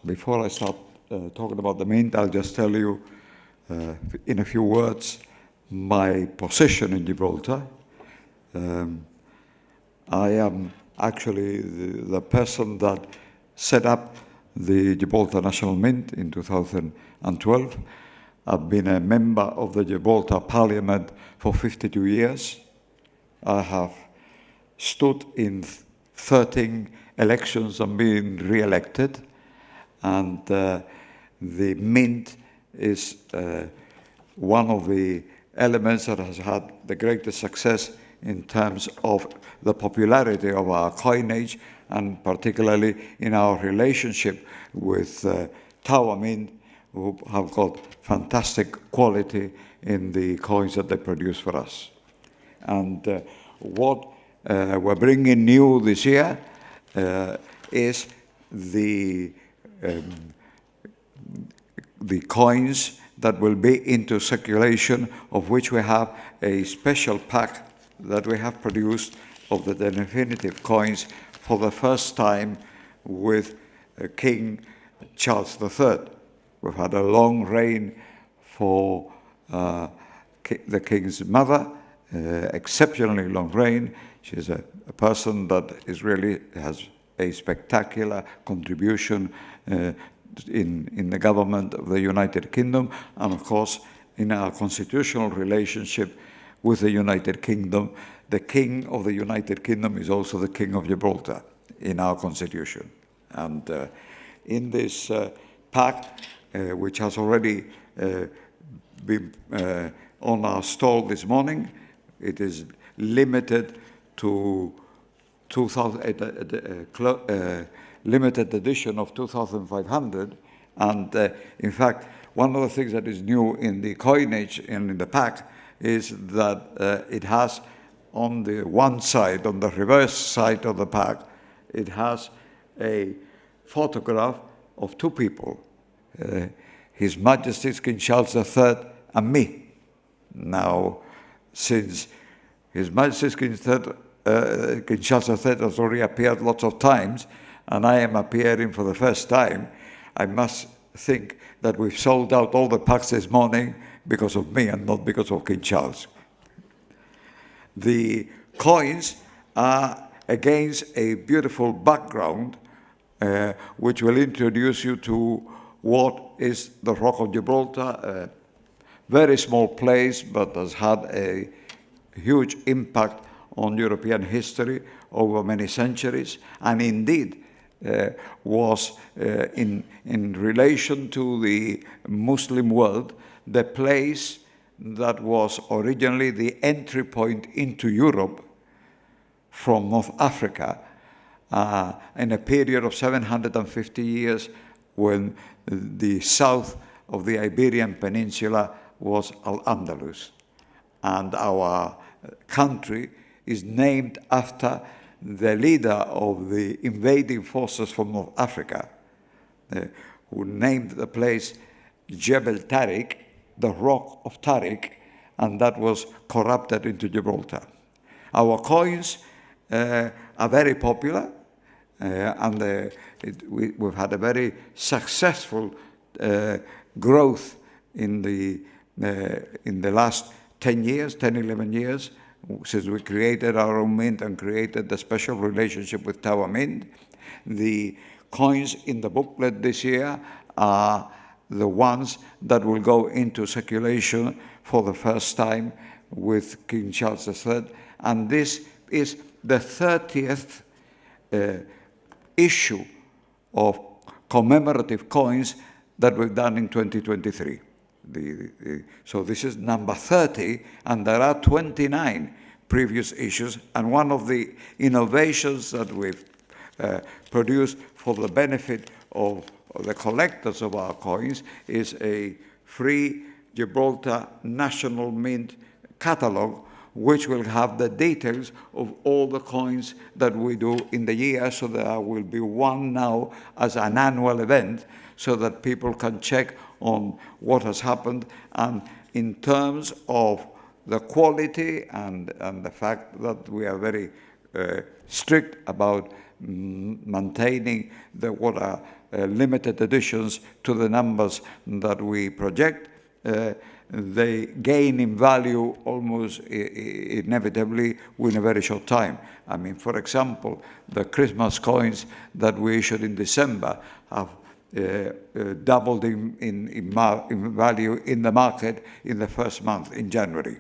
Before I start talking about the mint, I'll just tell you in a few words my position in Gibraltar. I am actually the person that set up the Gibraltar National Mint in 2012. I've been a member of the Gibraltar Parliament for 52 years. I have stood in 13 elections and been re-elected. And the mint is one of the elements that has had the greatest success in terms of the popularity of our coinage, and particularly in our relationship with Tower Mint, who have got fantastic quality in the coins that they produce for us. And what we're bringing new this year is the coins that will be into circulation, of which we have a special pack that we have produced of the definitive coins for the first time with King Charles III. We've had a long reign for the King's mother, exceptionally long reign. She's a person that is really has a spectacular contribution in the government of the United Kingdom, and of course in our constitutional relationship with the United Kingdom. The King of the United Kingdom is also the King of Gibraltar in our constitution. And in this pack, which has already been on our stall this morning, it is limited to limited edition of 2,500, and in fact, one of the things that is new in the coinage and in the pack is that it has on the one side, on the reverse side of the pack, it has a photograph of two people, His Majesty King Charles III and me. Now, since His Majesty King Charles III has already appeared lots of times, and I am appearing for the first time, I must think that we've sold out all the packs this morning because of me and not because of King Charles. The coins are against a beautiful background, which will introduce you to what is the Rock of Gibraltar, a very small place, but has had a huge impact on European history over many centuries, and indeed was in relation to the Muslim world, the place that was originally the entry point into Europe from North Africa in a period of 750 years when the south of the Iberian Peninsula was Al-Andalus. And our country is named after the leader of the invading forces from North Africa, who named the place Jebel Tariq, the Rock of Tariq, and that was corrupted into Gibraltar. Our coins are very popular, and we've had a very successful growth in the last 10 years, 10, 11 years, since we created our own mint and created the special relationship with Tower Mint. The coins in the booklet this year are the ones that will go into circulation for the first time with King Charles III. And this is the 30th issue of commemorative coins that we've done in 2023. So this is number 30, and there are 29 previous issues. And one of the innovations that we've produced for the benefit of the collectors of our coins is a free Gibraltar National Mint catalog, which will have the details of all the coins that we do in the year. So there will be one now as an annual event, so that people can check on what has happened. And in terms of the quality and the fact that we are very strict about maintaining what are limited editions to the numbers that we project, they gain in value almost inevitably within a very short time. I mean, for example, the Christmas coins that we issued in December have doubled in value in the market in the first month, in January.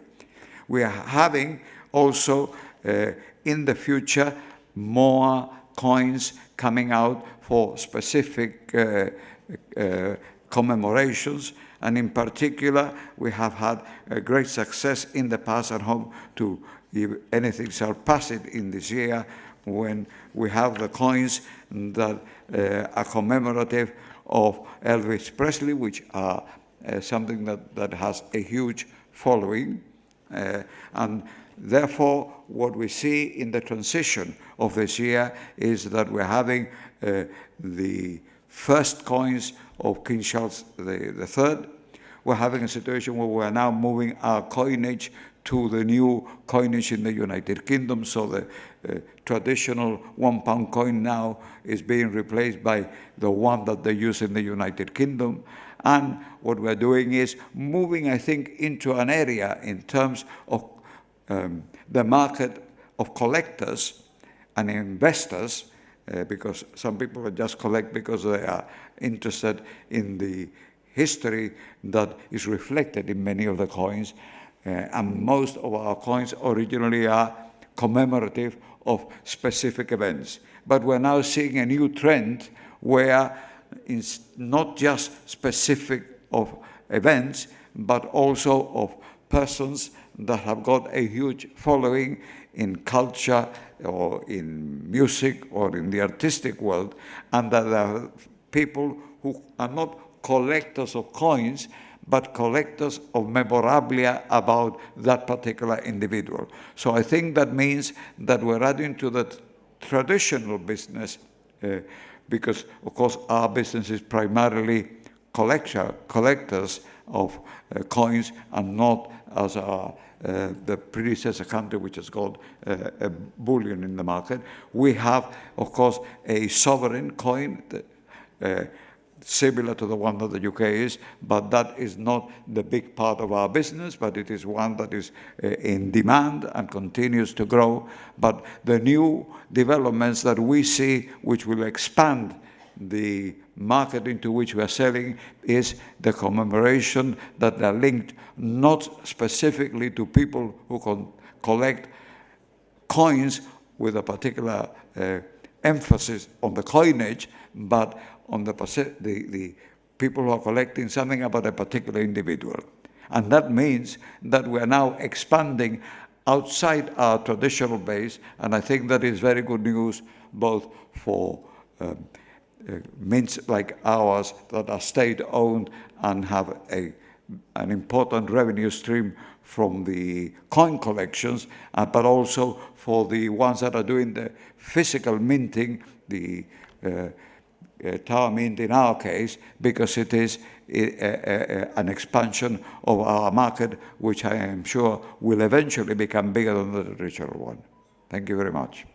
We are having also in the future more coins coming out for specific commemorations, and in particular we have had a great success in the past and hope to, if anything, surpass it in this year when we have the coins that are commemorative of Elvis Presley, which are something that has a huge following. And therefore, what we see in the transition of this year is that we're having the first coins of King Charles III. We're having a situation where we're now moving our coinage to the new coinage in the United Kingdom. So the traditional £1 coin now is being replaced by the one that they use in the United Kingdom. And what we're doing is moving, I think, into an area in terms of the market of collectors and investors, because some people just collect because they are interested in the history that is reflected in many of the coins. And most of our coins originally are commemorative of specific events. But we're now seeing a new trend where it's not just specific of events, but also of persons that have got a huge following in culture or in music or in the artistic world, and that there are people who are not collectors of coins, but collectors of memorabilia about that particular individual. So I think that means that we're adding to the traditional business, because, of course, our business is primarily collectors of coins, and not as the predecessor country, which has got a bullion in the market. We have, of course, a sovereign coin similar to the one that the UK is, but that is not the big part of our business, but it is one that is in demand and continues to grow. But the new developments that we see, which will expand the market into which we are selling, is the commemoration that are linked not specifically to people who collect coins with a particular emphasis on the coinage, but on the people who are collecting something about a particular individual. And that means that we are now expanding outside our traditional base, and I think that is very good news both for mints like ours that are state-owned and have an important revenue stream from the coin collections, but also for the ones that are doing the physical minting, the Tower Mint in our case, because it is an expansion of our market, which I am sure will eventually become bigger than the traditional one. Thank you very much.